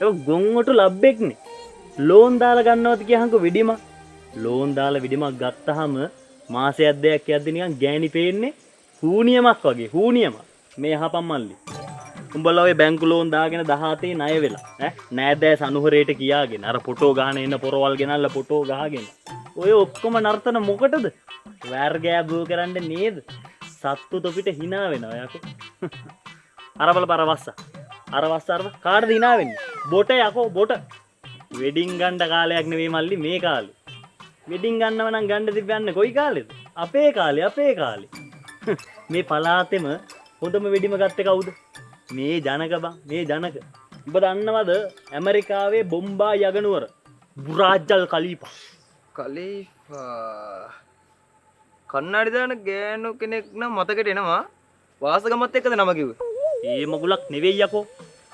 ඒක ගොන්වට ලබ්බෙක්නේ. ලෝන් දාලා ගන්නවද කියහන්කෝ වෙඩිම. ලෝන් දාලා වෙඩිමක් ගත්තාම මාසයක් දෙකක් යද්දි නිකන් ගෑණි පේන්නේ හූනියමක් වගේ. හූනියම. මේ අහපන් මල්ලි. උඹලා ඔය බැංකු ලෝන් දාගෙන 17 ණය වෙලා නෑදෑ සනුහරේට කියාගෙන අර ෆොටෝ ගහන එන්න පොරවල් ගෙනල්ලා ෆොටෝ ගහගෙන ඔය ඔක්කොම නර්තන මොකටද? වර්ගය බෝ කරන්න නේද? සත්තු තොපිට hina වෙනවා යකෝ. අර බලපර වස්ස. අර වස්ස අර කාටද hina වෙන්නේ? බොට යකෝ බොට. වෙඩින් ගන්න කාලයක් නෙවෙයි මල්ලි මේ කාලේ. වෙඩින් ගන්නව නම් ගන්න තිබ්බන්නේ කොයි කාලෙද? අපේ කාලේ. මේ පලාතෙම හොඳම වෙඩිම ගත්තේ කවුද? මේ ජනක බං මේ ජනක. ඔබ දන්නවද ඇමරිකාවේ බොම්බා යගනුවර බුරාජල් කලීපා. කන්නාඩි දාන ගෑනු කෙනෙක් නම් මතකට එනවා. වාසගමත් එක්කද නම කිව්වේ? ඒ මගුලක් නෙවෙයි යකෝ.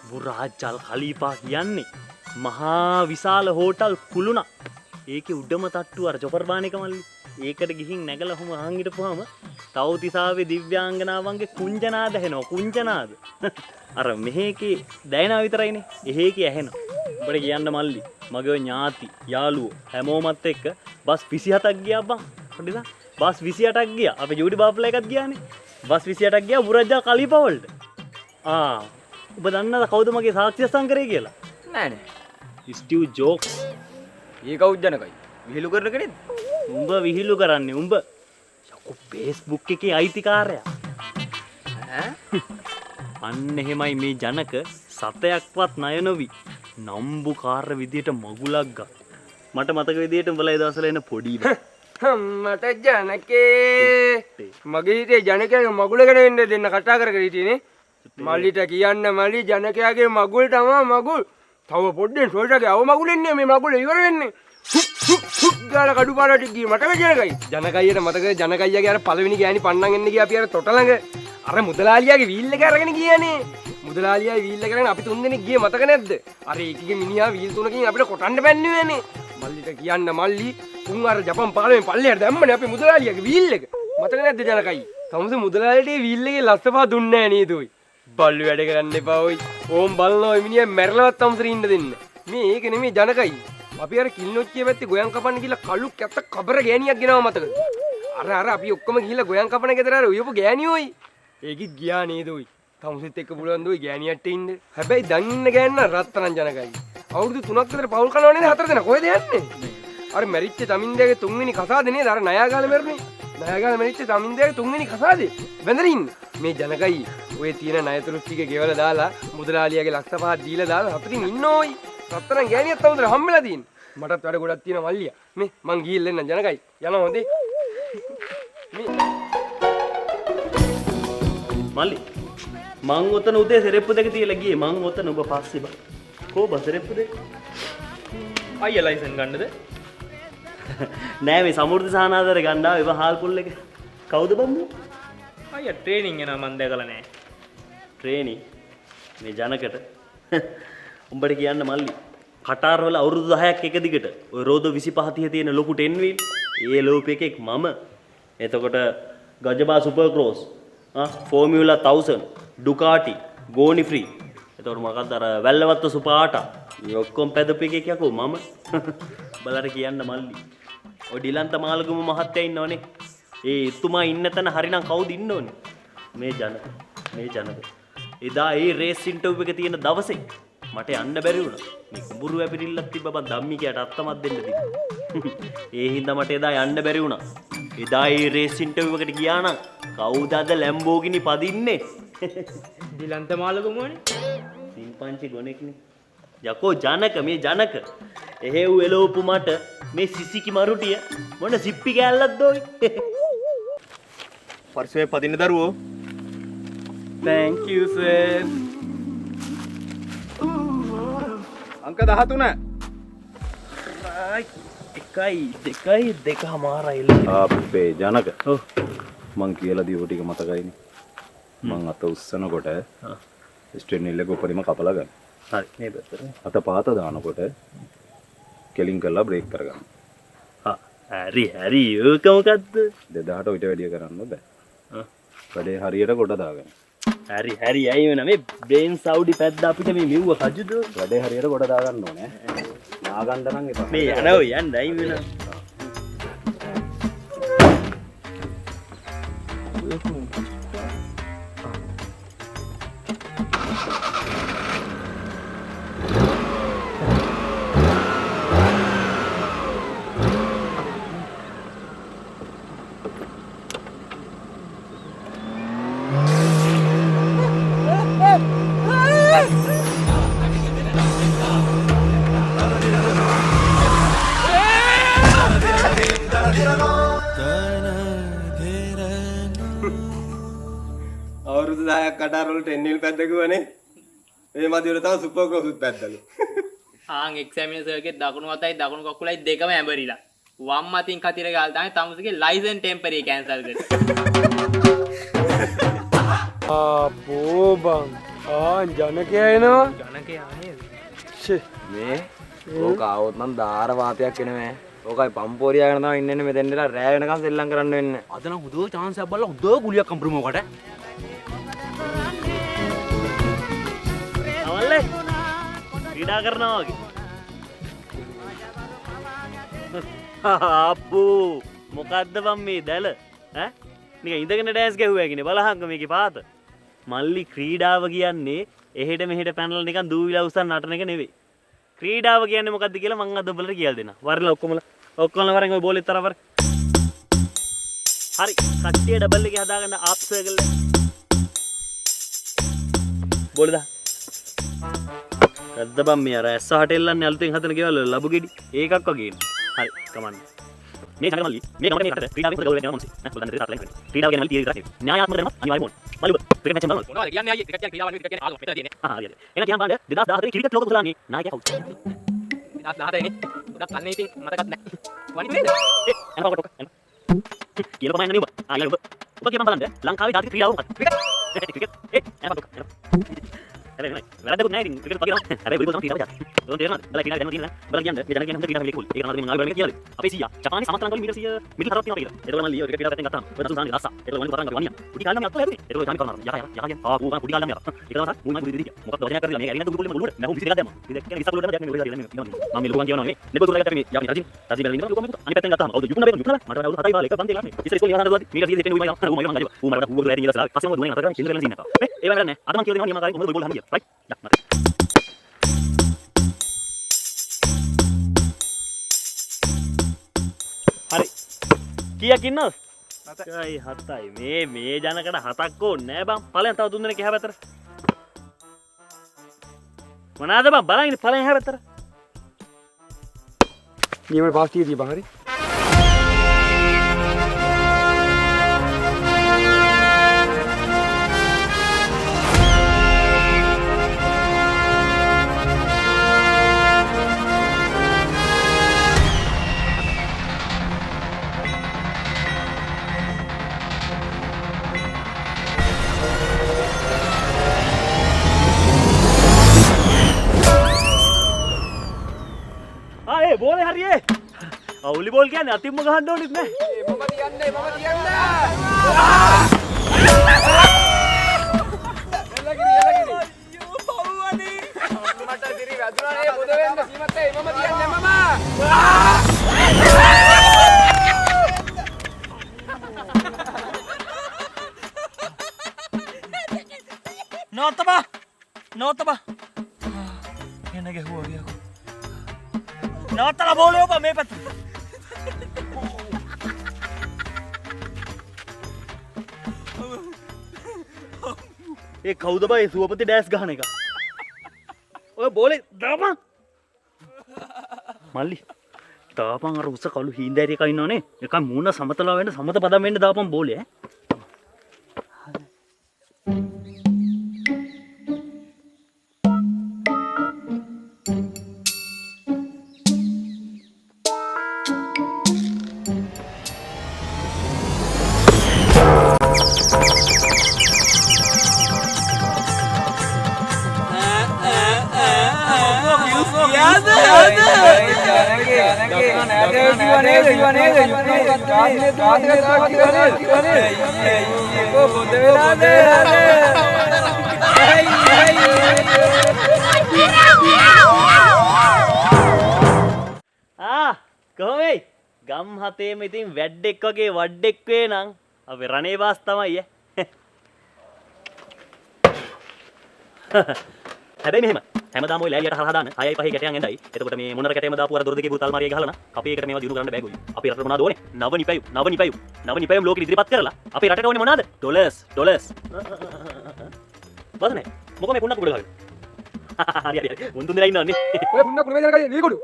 බුරාජල් කලීපා කියන්නේ මහා විශාල හෝටල් කුළුණක්. ඒකේ උඩම තට්ටුව අර චොපර්බානික මල්ලි. ඒකට ගිහින් නැගලා හොම අහන් හිටපුවාම තවතිසාවේ දිව්‍යාංගනාවන්ගේ කුංජනාද ඇහෙනවා. කුංජනාද. අර මෙහෙකේ දැයනා විතරයිනේ. එහෙකේ ඇහෙනවා. උඹට කියන්න මල්ලි. මගේ ඔය ඥාති යාළුවෝ හැමෝමත් එක්ක බස් 27ක් ගියා බං. හරිද? බස් 28ක් ගියා. අපේ ජූඩි බාප්ලා එකත් ගියානේ. බස් 28ක් ගියා බුරජ්ජා කලීපා වලට. ඔබ දන්නවද කවුද මගේ සාක්ෂි සංකරේ කියලා? නෑ නෑ. Steve Jobs. ඒ කවුද ජනකයි? විහිළු කරන කෙනෙක්ද? උඹ විහිළු කරන්නේ උඹ. යකෝ Facebook එකේ අයිතිකාරයා. අන්න එහෙමයි මේ ජනක සතයක්වත් ණය නොවි නම්බුකාර විදියට මගුලක් ගත්තා. මට මතක විදියට උඹලා ඒ දවස්වල එන පොඩි මට ජනකේ මගේ හිතේ ජනකයාගේ මගුල ගැන වෙන්න දෙන්න කතා කර කර හිටියේනේ. මල්ලිට කියන්න මල්ලි ජනකයාගේ මගුල් තමයි මගුල්. තව පොඩ්ඩෙන් සොයිටගේ අව මගුල් එන්නේ මේ මගුල ඉවර වෙන්නේ. ගාලා කඩු පාරට ගියේ මතක ජනකයි. ජනකයියට මතක ජනකයියාගේ අර පළවෙනි ගෑණි පන්නන් එන්න ගියා අපි අර තොට ළඟ. අර මුදලාලියාගේ වීල් එක අරගෙන ගියානේ. මුදලාලියාගේ වීල් එක අරගෙන අපි තුන් දෙනෙක් ගියේ මතක නැද්ද? අර ඒකගේ මිනිහා වීල් තුනකින් අපිට කොටන්න බැන්නුවේනේ. මල්ලිට කියන්න මල්ලි උන් අර ජපන් පාලමෙන් පල්ලෙහාට දැම්මනේ අපි මුදලාලියාගේ වීල් එක. මතක නැද්ද ජනකයි? තමුසේ මුදලාලියට ඒ වීල් එකේ ලස්සපා දුන්නේ නැහැ නේද ඔයි? බල්ලු වැඩ කරන්න එපා ඔයි. ඕම් බලනවා ඔය මිනිහා මැරලවත් තමුසෙට ඉන්න දෙන්න. මේ ඒක නෙමෙයි ජනකයි. අපි අර කිල්නොච්චිය පැත්තේ ගොයන් කපන්න ගිහලා කළු කැත්ත කබර ගෑණියක් ගෙනාවා මතකද? අර අපි ඔක්කොම ගිහලා ගොයන් කපන ගෙදර අර උයපු ගෑණිය ඔයි. ඒකිත් ගියා නේද ඔයි? තමුසෙත් එක්ක පුළුවන් ද ඔයි ගෑණියට ඉන්න. හැබැයි දැන් ඉන්න ගෑන්න රත්තරන් ජනකයි. අවුරුදු 3ක් විතර පවුල් කනවා නේද 4 දෙනා කොහෙද යන්නේ? අර මැරිච්ච තමින්දයාගේ 3 වෙනි කසාදේ නේද? අර නයාගාල මැරුණේ. නයාගාල මැරිච්ච තමින්දයාගේ 3 වෙනි කසාදේ. වැඳලා ඉන්න. මේ ජනකයි ඔය තියෙන ණයතුරු ටික ගෙවලා දාලා මුදලාලියාගේ ලක්ෂ 5ක් දීලා දාලා අපිටින් ඉන්න ඕයි. රත්තරන් ගෑණියක් තවුදර හම්බෙලා තියෙන්නේ. මටත් වැඩ ගොඩක් තියෙනවා මල්ලියා. මේ මං ගිහිල්ලා එන්න ජනකයි. යනවා හොඳේ. මල්ලි මං ඔතන උදේ සෙරෙප්පු දෙක තියලා ගියේ. මං ඔතන ඔබ පස්සේ බා. කෝ බා සෙරෙප්පු දෙක? අයියා ලයිසන් ගන්නද? නෑ මේ සමෘද්ධි සහනාධාර ගන්න ආව ඒව හාල් පුල් එක. කවුද බම්බු? අයියා ට්‍රේනින් යනවා මං දැකලා නෑ. ට්‍රේනින් මේ ජනකට උඹට කියන්න මල්ලි කටාර වල අවුරුදු 10ක් එක දිගට ඔය රෝදෝ 25 30 තියෙන ලොකු 10 වීල් ඒ ලෝප එකෙක් මම එතකොට Gajaba super cross formula 1000 ඩුකාටි ගෝනි free එතකොට මොකක්ද අර වැල්ලවත්ත සුපාටා මේ ඔක්කොම පැදපු එකෙක් යකෝ මම බලන්න කියන්න මල්ලි ඔය ඩිලන්ත මාළගම මහත්තයා ඉන්නවනේ ඒ එතුමා ඉන්න තැන හරිනම් කවුද ඉන්න ඕනේ මේ ජනක එදා ඒ රේස් ඉන්ටර්විව් එක තියෙන දවසේ මට යන්න බැරි වුණා. මේ කුඹුරු වැපිරිල්ලක් තිබ්බ බං ධම්මිකයට අත්තමත් දෙන්න තිබ්බා. ඒ හින්දා මට එදා යන්න බැරි වුණා. එදා ඒ රේස් ඉන්ටර්විව් එකට ගියා නම් කවුද අද ලැම්බෝගිනි පදින්නේ? දිලන්ත මාළගමුවනේ. සිම්පන්චි ගොනෙක්නේ. යකෝ ජනක මේ ජනක. එහෙව් එලෝපු මට මේ සිසිකි මරුටිය මොන සිප්පි කෑල්ලක්ද ඔයි? පර්සුවේ පදින්න දරුවෝ. Thank you sir. अंक 13 එකයි දෙකමාරයි අපේ ජනක මං කියලා දීපු ටික මතකයිනේ මං අත උස්සනකොට ස්ට්‍රේනිල් එක උඩින්ම කපලා ගන්න හරි මේ පැත්තට අත පාත දානකොට කෙලින් කරලා බ්‍රේක් කරගන්න හරි ඒක මොකද්ද 2000ට ඊට වැඩිය කරන්න බෑ වැඩේ හරියට කොට දාගන්න හරි හරි අය වෙන මේ බ්‍රේන් සවුඩි පැද්ද අපිට මේ මෙව්ව කජුද වැඩේ හරියට කොට දාගන්න ඕනේ. නාගන්න නම් එපා. මේ යනවා යන්න අය වෙන. අවුරුදු 10ක් කටාරවලට එන්නිල් පැද්දකුවනේ. මේ මදිවල තව සුපර් ක්‍රොස් උත් පැද්දලු. ආන් එක්සැමිනර් එකේ දකුණු අතයි දකුණු කකුලයි දෙකම ඇඹරිලා. වම් අතින් කතිර ගාලා තමයි තමුසේගේ ලයිසන් ටෙම්පරරි කැන්සල් කරේ. ආපෝ බං ජනකයා එනවා. ජනකයා නේද? මේ ඕක આવොත් නම් ධාර වාතයක් එනවා. ඕකයි පම්පෝරියාගෙන තමයි ඉන්නේ මෙතෙන් ඉඳලා රෑ වෙනකන් සෙල්ලම් කරන්න වෙන්නේ. අද නම් හුදෝ chance එකක් බලලා හුදෝ ගුලියක් අම්පුරුම ඔකට. අවල්ලේ ක්‍රීඩා කරනවා වගේ. අප්පෝ මොකද්ද බම් මේ දැල? ඈ නිකන් ඉඳගෙන ඩෑන්ස් ගැහුවා කියන්නේ බලහංග මේකේ පාත. මල්ලි ක්‍රීඩාව කියන්නේ එහෙට මෙහෙට පැනලා නිකන් දූවිලා උස්සන් නටන එක නෙවෙයි. ක්‍රීඩාව කියන්නේ මොකද්ද කියලා මම අද ඔබලට කියලා දෙනවා. වරලා ඔක්කොම වරෙන් ඔය බෝලෙත් තරවර. හරි කට්ටිය ඩබල් එකේ හදාගන්න ආප් සර්කල් එක. බෝල දා. කද්ද බම් මේ අර ඇස්ස හටෙල්ලන්නේ අලුතෙන් හදන ගෙවල් වල ලබු ගෙඩි. ඒකක් වගේ නේ. හරි කමන්න. මේ සංගම මල්ලි මේ ගමනේ මේකට ක්‍රීඩාවේ හොද ගෝල් එකක් යනවා මොන්සි. නෑ බලන්න දෙන්න තාත්ලා ඉන්නේ. ක්‍රීඩාව කියන්නේ මල්ලි තීරය කරන්නේ. න්‍යායාත්මක දෙනවා අනිවාර්යම ඕන. මල්ලි ක්‍රිකට් මැච් එක බලන්න. මොනවද කියන්නේ අයියේ ක්‍රිකට් කියන්නේ ක්‍රීඩාව වලින් ක්‍රිකට් කියන්නේ ආලෝ මෙතන තියෙන්නේ. හරියට. එහෙනම් කියන්න බලන්න 2014 ක්‍රිකට් ලෝක පුරාණේ නායකයා කවුද? 2014 නේ. උඩක් අන්නේ ඉතින් මතකත් නැහැ. වනි වේද? එනවා කොට එනවා. කියලා තමයි යන්නේ ඔබ. යාළුවා ඔබ. ඔබ කියන්න බලන්න ලංකාවේ ජාතික ක්‍රීඩාව මොකක්ද? ක්‍රිකට්. එනවා කොට එනවා. හැබැයි නෑ. වැරද්දකුත් නෑ ඉතින් ක්‍රිකට් වගේ නෑ. හැබැයි බොලිබෝල් තමයි ක්‍රීඩාව ජාතික. ඔතන තේරෙනවද? බලලා ක්‍රීඩාව දැනගෙන තියෙනවා. බලන්න කියන්න. මේ දැනගෙන හොඳ ක්‍රීඩාව ලේකෝල්. ඒක තමයි මම ආයෙත් කියලා. අපේ සීයා. ජපානයේ සමස්ත ලංකාවේ මීටර 100 මිලියන 40ක් තියෙනවා කියලා. ඒක මම ලියෝ ක්‍රීඩාව පැත්තෙන් ගත්තාම. ඔය දසුන් දාන්නේ රස්සා. ඒක වලින් කරන්නේ වනියා. පුඩි කාලේ මම අත්වල හැදුනේ. ඒක තමයි කරනවා. යහයන්. ආ පුඩි කාලේ මම. ඒක තමයි මුල් මම බුදි දිග. මොකක්ද වචනයක් කරලා මේක ඇරින්න දුක පොල්ලේ ඔළුවට. මම 21 දැම්මා. ඉතින් කියන්නේ ඉස්සර ඔළුවට දැක්කේ ඔය දාලා මම මේ ලුගන් කියනවා නේ. නෙබල් තුරකට මේ යන්නේ රජින්. රජින් බැලලා ඉන්නවා ලුගන් මේක. අනිත් පැත්තෙන් ගත්තාම. අවුද යුක්න බේන යුක්න මට අවුද 7යි බාල එක බන්දේ ගන්න. ඉස්සර ඉස්කෝලේ යහන දුවදී. මීටර 100 දෙන්න උමයි යනවා. උමයි මං ගාජවා. ඌ මට ඌ ගොඩ ඇරින් ඉඳලා සලා. පස්සේ මම දුවගෙන අතර කරගෙන කිල්ල කරලා ඉන්නවා. මේ ඒ වගේ නෑ. අද මං කියලා දෙනවා නියම කාරේ කොහොමද ගෝල් හම්බ කියලා. රයිට්. ඩක් මට. හරි කීයක් ඉන්නවද? 7යි 7යි මේ ජනකට 7ක් ඕනේ නෑ බං. ඵලයන් තව 3 දෙනෙක් එහා පැත්තට. මොනවාද බං බලන් ඉන්නේ ඵලයන් එහා පැත්තට. නියමට පාස් ටික දීපන් හරි. බෝලේ හරියේ. අවුලි බෝල් කියන්නේ අතින්ම ගහන්න ඕනෙත් නෑ. මම තියන්නේ. අයියෝ පවුවනේ. මට දිරි වැදුනානේ පොද වෙන්න සීමත්තේ මම තියන්නේ මම. නෝතබා. එන ගැහුවා ගියා. නවත්තලා බෝලේ ඔබ මේ පැත්තට. ඒ කවුද බයි සුවපති ඩෑස් ගහන එක? ඔය බෝලේ දාපන්. මල්ලි දාපන් අර උස කළු හීන්දෑරි එකක් ඉන්නවනේ. එකක් මූණ සමතලා වෙන්න සමත පදම් වෙන්න දාපන් බෝලේ ඈ. Jangan කොහොමයි ගම් හතේම ඉතින් වැඩෙක් වගේ වඩෙක් වේ නම් අපි රණේ බාස් තමයි හැබැයි මෙහෙම හැමදාම ඔය ලෑලියට හරහා දාන්න 6යි 5යි කැටයන් එඳයි. එතකොට මේ මොනර කැටයම දාපු අර දොර දෙකේ බුතල් මාරිය ගහලා අපේ එකට මේවා දිනු කරන්න බෑ ගොයි. අපේ රටට මොනවද ඕනේ? නව නිපැයුම් ලෝකෙ ඉදිරිපත් කරලා අපේ රටට ඕනේ මොනවද? ඩොලර්ස්. බසනේ. මොකෝ මේ පුන්නක් උඩ ගහගෙන. හරි. මුන් තුන් දෙනා ඉන්නවන්නේ. ඔය පුන්න කුණ වේදන කයි නීකොඩු.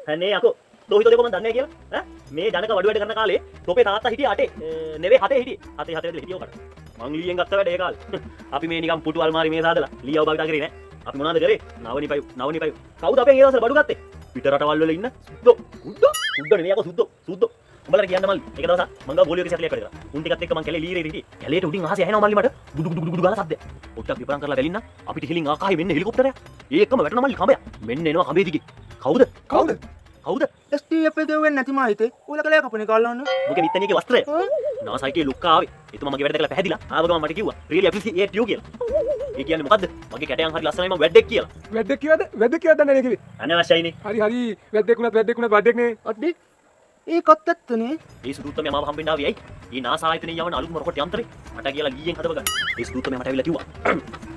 අනේ අකෝ තෝ හිතෝ දෙකම දන්නේ කියලා ඈ මේ ජනක වඩු වැඩ කරන කාලේ තෝපේ තාත්තා හිටියේ 8 නෙවෙයි 7 හිටියේ 7 වෙදලා හිටියෝ කට මං ලීයෙන් ගත්ත වැඩ ඒ කාලේ අපි මේ නිකන් පුටු අල්මාරි මේ සාදලා ලීයව භාවිතා කරේ නෑ අපි මොනවද කරේ නවනිපයි කවුද අපෙන් ඒ දවස්වල බඩු ගත්තේ පිට රටවල් වල ඉන්න සුද්දෝ නෙවෙයි අකෝ සුද්දෝ උඹලට කියන්න මල්ලි ඒක දවසක් මං ගා ගෝලියෝ කෙසට් එකක් කරලා උන් ටිකත් එක්ක මං කැලේ ලීරේ හිටියේ කැලේට උඩින් අහසේ ඇහෙනවා මල්ලි මට දුඩු දුඩු දුඩු ගාලා සද්දයක් ඔච්චක් විපරම් කරලා බැලින්න අපිට හිලින් ආකාහේ මෙන්න හෙලිකොප්ටරයක් ඒ එක්කම වැටෙනවා මල්ලි කඹයක් මෙන්න එනවා කඹේ දිගේ කවුද STF එකේ වෙන්නේ නැති මායිතේ උල කලේ කපනේ කල්ලාන්න මොකද මිත්තනියගේ වස්ත්‍රය නාසයිකේ ලුක්කා ආවේ එතුමා මගේ වැඩ කරලා පැහැදිලා ආව ගමන් මට කිව්වා really appreciate you කියලා ඒ කියන්නේ මොකද්ද මගේ කැටයන් හරි ලස්සනයි මම වැඩක් කියලා වැද්දෙක් කියවද දන්නේ නේ කිව්වේ. අනවශ්‍යයිනේ හරි වැද්දෙක් උනත් වඩෙක් නේ. අඩේ ඒකත් ඇත්තනේ ඒ සුදුත්තම මාව හම්බෙන්න ආවේ ඇයි ඊ නාසා ආයතනයේ යවන අලුත්ම රොකට් යන්ත්‍රේ මට කියලා ගියෙන් හදව ගන්න ඒ සුදුත්තම මට ඇවිල්ලා කිව්වා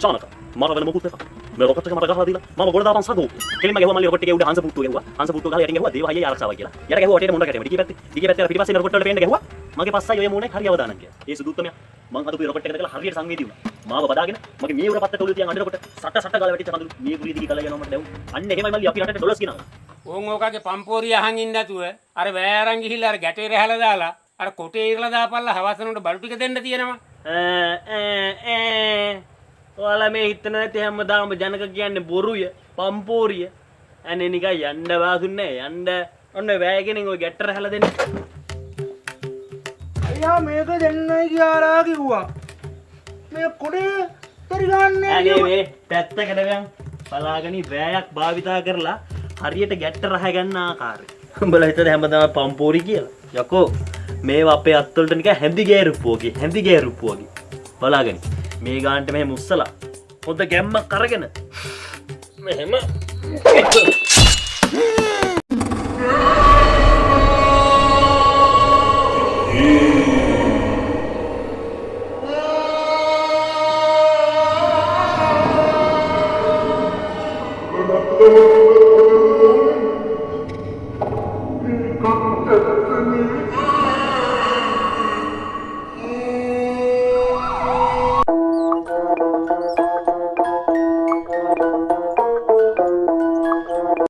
චානක මම වෙන මොකුත් එපා මේ රොකට් එක මට ගහලා දීලා මම ගොඩ දාපන් සගෝ කෙලින්ම ගහුවා මල්ලි රොකට් එකේ උඩ හංස පුට්ටුව ගහලා යටින් ගහුවා දේව හයිය ආරක්ෂාවයි කියලා යට ගැහුවා ඔටේට මොණ්ඩ කැටේ දිගේ පැත්තේ පිටිපස්සේ රොකට් වල පේන්න ගැහුවා මගේ පස්සයි ඔය මොනේ හරි අවදානම් කියලා ඒ සුදුත්තම මං හදපු රොකට් එකට දාලා හරියට සංවේදී වුණා මාව බදාගෙන මගේ මේ උර පත්තට ඔලුව තියන් අඬනකොට සට ගාලා වැටිච්ච කඳුළු මේ පුරිය දිගේ ගාලා යනවා මට දැවුම් අන්න එහෙමයි මල්ලි අපි රටේ ඩොලර්ස් කියනවා ඕන් ඕකගේ පම්පෝරිය අහන් ඉන්න නැතුව අර වෑරන් ගිහිල්ලා අර ගැටේ රැහැලා දාලා අර කොටේ ඉරලා දාපල්ලා හවසනට බඩු ටික දෙන්න තියෙනවා. ඔයාලා මේ හිතන නැති හැමදාම ජනක කියන්නේ බොරුය පම්පෝරිය අනේ නිකන් යන්න වාසුන්නේ යන්න ඔන්න වැයගෙන ඔය ගැට්ට රැහැලා දෙන්න. අයියා මේක දෙන්නයි කියලා කිව්වා මේ කොටේ පරිගන්නේ අනේ මේ පැත්තකට ගියන් බලාගනි වැයක් භාවිතා කරලා හරියට ගැට්ට රහ ගන්න ආකාරය. උඹලා හිතද හැමදාම පම්පෝරි කියලා. යකෝ මේවා අපේ අත්වලට නිකන් හැඳි ගෑරුප්පු වගේ. බලාගනි. මේ ගානට මෙහෙම උස්සලා හොඳ ගැම්මක් අරගෙන මෙහෙම